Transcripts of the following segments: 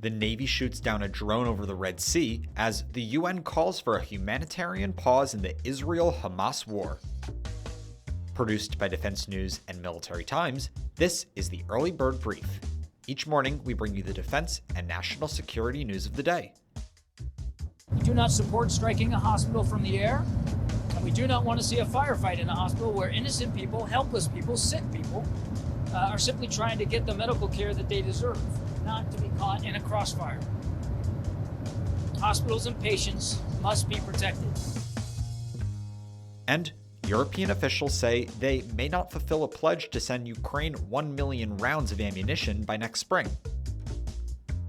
The Navy shoots down a drone over the Red Sea as the UN calls for a humanitarian pause in the Israel-Hamas war. Produced by Defense News and Military Times, this is the Early Bird Brief. Each morning, we bring you the defense and national security news of the day. We do not support striking a hospital from the air, and we do not want to see a firefight in a hospital where innocent people, helpless people, sick people are simply trying to get the medical care that they deserve, not to be caught in a crossfire. Hospitals and patients must be protected. And European officials say they may not fulfill a pledge to send Ukraine 1 million rounds of ammunition by next spring.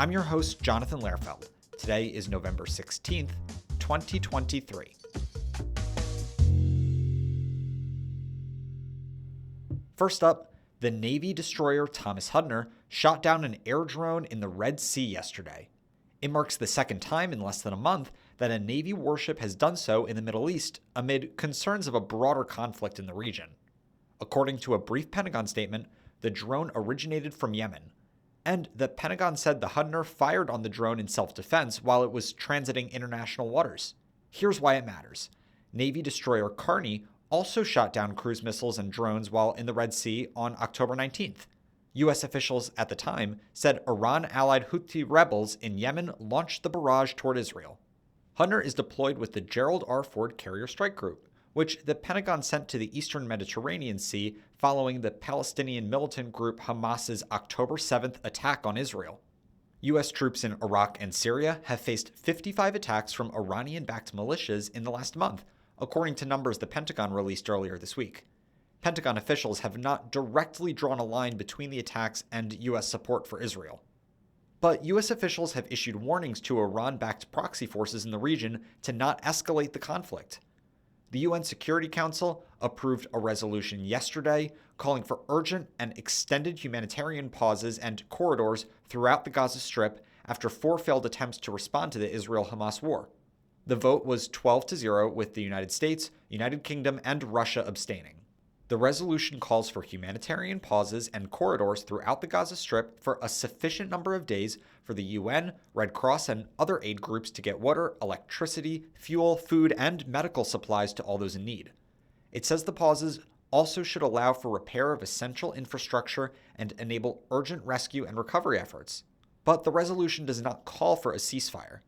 I'm your host, Jonathan Lehrfeld. Today is November 16th, 2023. First up, the Navy destroyer Thomas Hudner shot down an air drone in the Red Sea yesterday. It marks the second time in less than a month that a Navy warship has done so in the Middle East amid concerns of a broader conflict in the region. According to a brief Pentagon statement, the drone originated from Yemen, and the Pentagon said the Hudner fired on the drone in self-defense while it was transiting international waters. Here's why it matters. Navy destroyer Carney also shot down cruise missiles and drones while in the Red Sea on October 19th. U.S. officials at the time said Iran-allied Houthi rebels in Yemen launched the barrage toward Israel. Hudner is deployed with the Gerald R. Ford Carrier Strike Group, which the Pentagon sent to the eastern Mediterranean Sea following the Palestinian militant group Hamas's October 7th attack on Israel. U.S. troops in Iraq and Syria have faced 55 attacks from Iranian-backed militias in the last month, according to numbers the Pentagon released earlier this week. Pentagon officials have not directly drawn a line between the attacks and U.S. support for Israel. But U.S. officials have issued warnings to Iran-backed proxy forces in the region to not escalate the conflict. The UN Security Council approved a resolution yesterday calling for urgent and extended humanitarian pauses and corridors throughout the Gaza Strip after 4 failed attempts to respond to the Israel-Hamas war. The vote was 12-0 with the United States, United Kingdom, and Russia abstaining. The resolution calls for humanitarian pauses and corridors throughout the Gaza Strip for a sufficient number of days for the UN, Red Cross, and other aid groups to get water, electricity, fuel, food, and medical supplies to all those in need. It says the pauses also should allow for repair of essential infrastructure and enable urgent rescue and recovery efforts. But the resolution does not call for a ceasefire.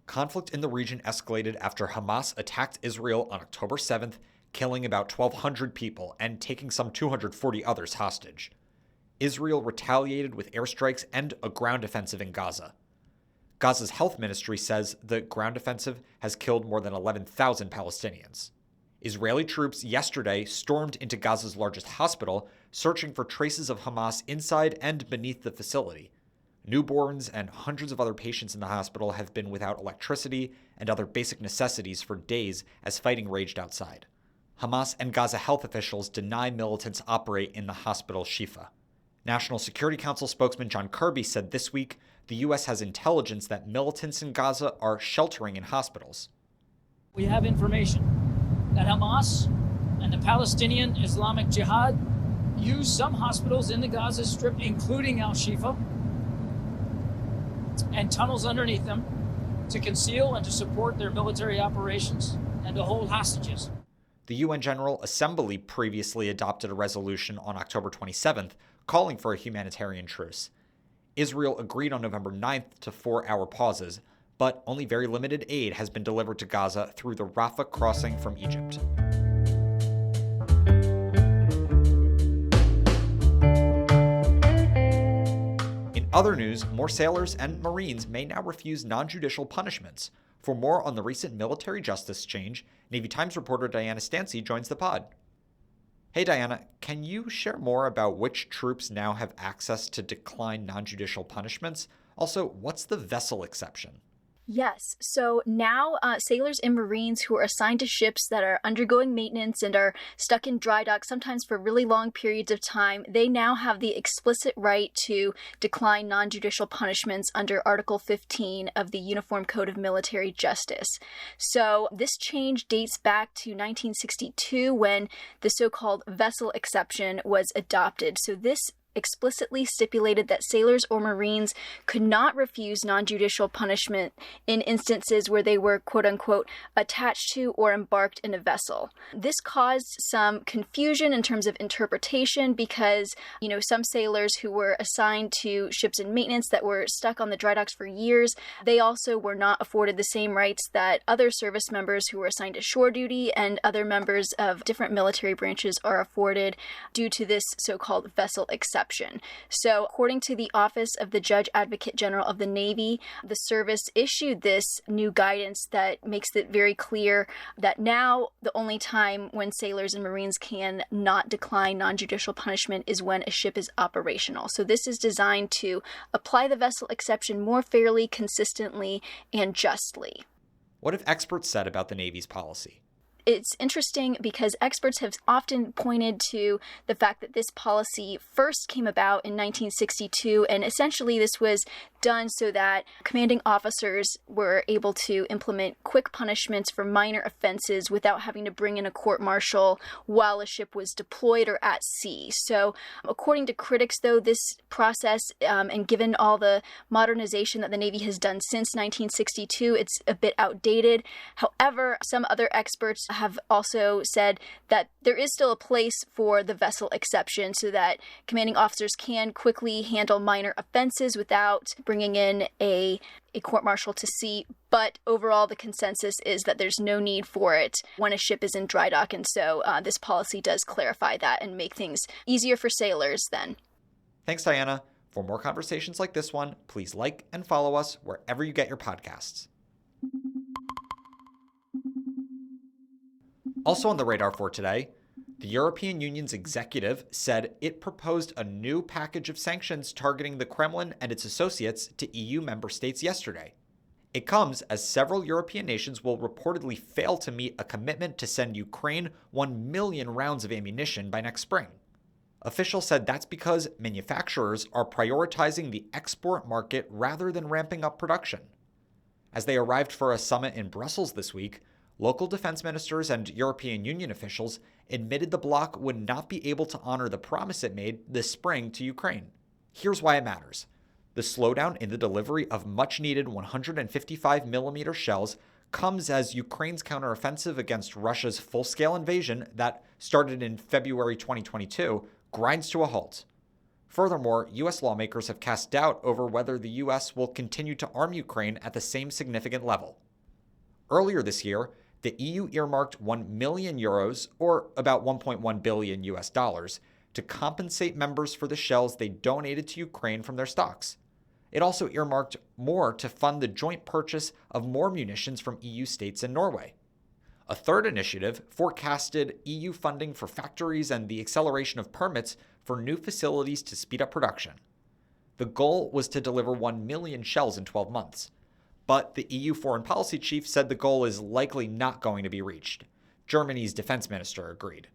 Conflict in the region escalated after Hamas attacked Israel on October 7th, killing about 1,200 people and taking some 240 others hostage. Israel retaliated with airstrikes and a ground offensive in Gaza. Gaza's health ministry says the ground offensive has killed more than 11,000 Palestinians. Israeli troops yesterday stormed into Gaza's largest hospital, searching for traces of Hamas inside and beneath the facility. Newborns and hundreds of other patients in the hospital have been without electricity and other basic necessities for days as fighting raged outside. Hamas and Gaza health officials deny militants operate in the hospital Shifa. National Security Council spokesman John Kirby said this week the U.S. has intelligence that militants in Gaza are sheltering in hospitals. We have information that Hamas and the Palestinian Islamic Jihad use some hospitals in the Gaza Strip, including Al-Shifa, and tunnels underneath them to conceal and to support their military operations and to hold hostages. The UN General Assembly previously adopted a resolution on October 27th calling for a humanitarian truce. Israel agreed on November 9th to 4-hour pauses, but only very limited aid has been delivered to Gaza through the Rafah crossing from Egypt. In other news, more sailors and Marines may now refuse non-judicial punishments. For more on the recent military justice change, Navy Times reporter Diana Stancy joins the pod. Hey Diana, can you share more about which troops now have access to decline non-judicial punishments? Also, what's the vessel exception? Yes. So now sailors and Marines who are assigned to ships that are undergoing maintenance and are stuck in dry dock, sometimes for really long periods of time, they now have the explicit right to decline non-judicial punishments under Article 15 of the Uniform Code of Military Justice. So this change dates back to 1962 when the so-called vessel exception was adopted. So this explicitly stipulated that sailors or Marines could not refuse non-judicial punishment in instances where they were, quote-unquote, attached to or embarked in a vessel. This caused some confusion in terms of interpretation because, some sailors who were assigned to ships in maintenance that were stuck on the dry docks for years, they also were not afforded the same rights that other service members who were assigned to shore duty and other members of different military branches are afforded due to this so-called vessel exception. So, according to the Office of the Judge Advocate General of the Navy, the service issued this new guidance that makes it very clear that now the only time when sailors and Marines can not decline non-judicial punishment is when a ship is operational. So this is designed to apply the vessel exception more fairly, consistently, and justly. What have experts said about the Navy's policy? It's interesting because experts have often pointed to the fact that this policy first came about in 1962, and essentially this was done so that commanding officers were able to implement quick punishments for minor offenses without having to bring in a court-martial while a ship was deployed or at sea. So according to critics, though, this process, and given all the modernization that the Navy has done since 1962, it's a bit outdated. However, some other experts have also said that there is still a place for the vessel exception so that commanding officers can quickly handle minor offenses without bringing in a court-martial to sea. But overall, the consensus is that there's no need for it when a ship is in dry dock. And so this policy does clarify that and make things easier for sailors then. Thanks, Diana. For more conversations like this one, please like and follow us wherever you get your podcasts. Also on the radar for today, the European Union's executive said it proposed a new package of sanctions targeting the Kremlin and its associates to EU member states yesterday. It comes as several European nations will reportedly fail to meet a commitment to send Ukraine 1 million rounds of ammunition by next spring. Officials said that's because manufacturers are prioritizing the export market rather than ramping up production. As they arrived for a summit in Brussels this week, local defense ministers and European Union officials admitted the bloc would not be able to honor the promise it made this spring to Ukraine. Here's why it matters. The slowdown in the delivery of much-needed 155mm shells comes as Ukraine's counteroffensive against Russia's full-scale invasion that started in February 2022 grinds to a halt. Furthermore, U.S. lawmakers have cast doubt over whether the U.S. will continue to arm Ukraine at the same significant level. Earlier this year, the EU earmarked 1 million euros, or about 1.1 billion US dollars, to compensate members for the shells they donated to Ukraine from their stocks. It also earmarked more to fund the joint purchase of more munitions from EU states and Norway. A third initiative forecasted EU funding for factories and the acceleration of permits for new facilities to speed up production. The goal was to deliver 1 million shells in 12 months. But the EU foreign policy chief said the goal is likely not going to be reached. Germany's defense minister agreed.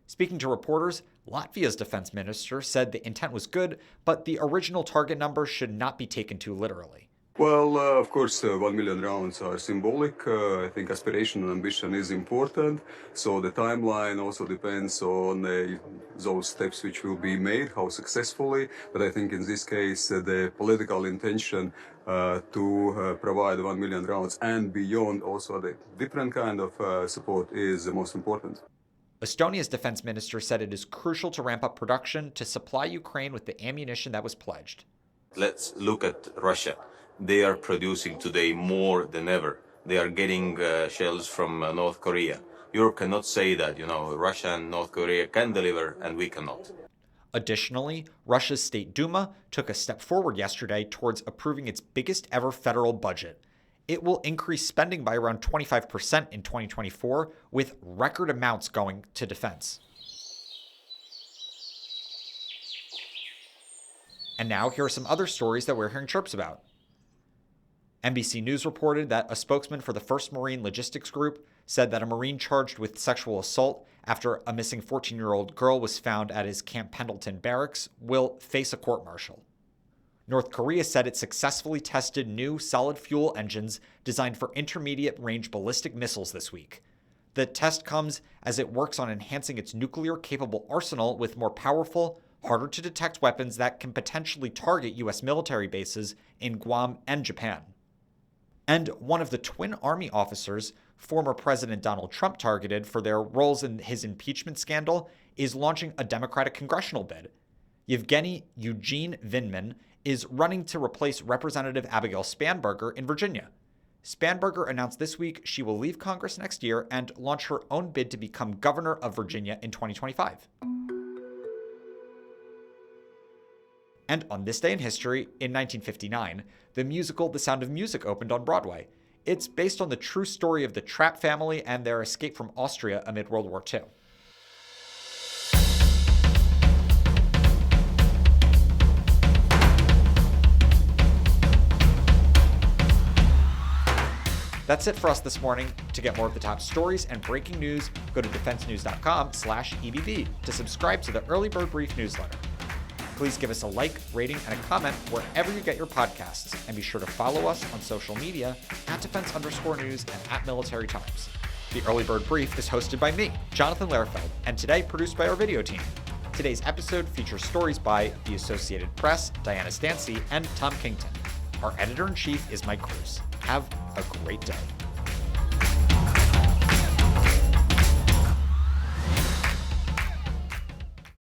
Speaking to reporters, Latvia's defense minister said the intent was good, but the original target number should not be taken too literally. Well, of course, 1 million rounds are symbolic. I think aspiration and ambition is important. So the timeline also depends on those steps which will be made, how successfully. But I think in this case, the political intention to provide 1 million rounds and beyond also the different kind of support is the most important. Estonia's defense minister said it is crucial to ramp up production to supply Ukraine with the ammunition that was pledged. Let's look at Russia. They are producing today more than ever. They are getting shells from North Korea. Europe cannot say that, Russia and North Korea can deliver and we cannot. Additionally, Russia's State Duma took a step forward yesterday towards approving its biggest ever federal budget. It will increase spending by around 25% in 2024, with record amounts going to defense. And now, here are some other stories that we're hearing chirps about. NBC News reported that a spokesman for the 1st Marine Logistics Group said that a Marine charged with sexual assault after a missing 14-year-old girl was found at his Camp Pendleton barracks will face a court-martial. North Korea said it successfully tested new solid-fuel engines designed for intermediate-range ballistic missiles this week. The test comes as it works on enhancing its nuclear-capable arsenal with more powerful, harder to detect weapons that can potentially target U.S. military bases in Guam and Japan. And one of the twin Army officers former President Donald Trump targeted for their roles in his impeachment scandal is launching a Democratic congressional bid. Yevgeny Eugene Vindman is running to replace Representative Abigail Spanberger in Virginia. Spanberger announced this week she will leave Congress next year and launch her own bid to become governor of Virginia in 2025. And on this day in history, in 1959, the musical The Sound of Music opened on Broadway. It's based on the true story of the Trapp family and their escape from Austria amid World War II. That's it for us this morning. To get more of the top stories and breaking news, go to defensenews.com/EBB to subscribe to the Early Bird Brief newsletter. Please give us a like, rating, and a comment wherever you get your podcasts, and be sure to follow us on social media @defense_news and @Military Times. The Early Bird Brief is hosted by me, Jonathan Lehrfeld, and today produced by our video team. Today's episode features stories by the Associated Press, Diana Stancy, and Tom Kington. Our editor-in-chief is Mike Cruz. Have a great day.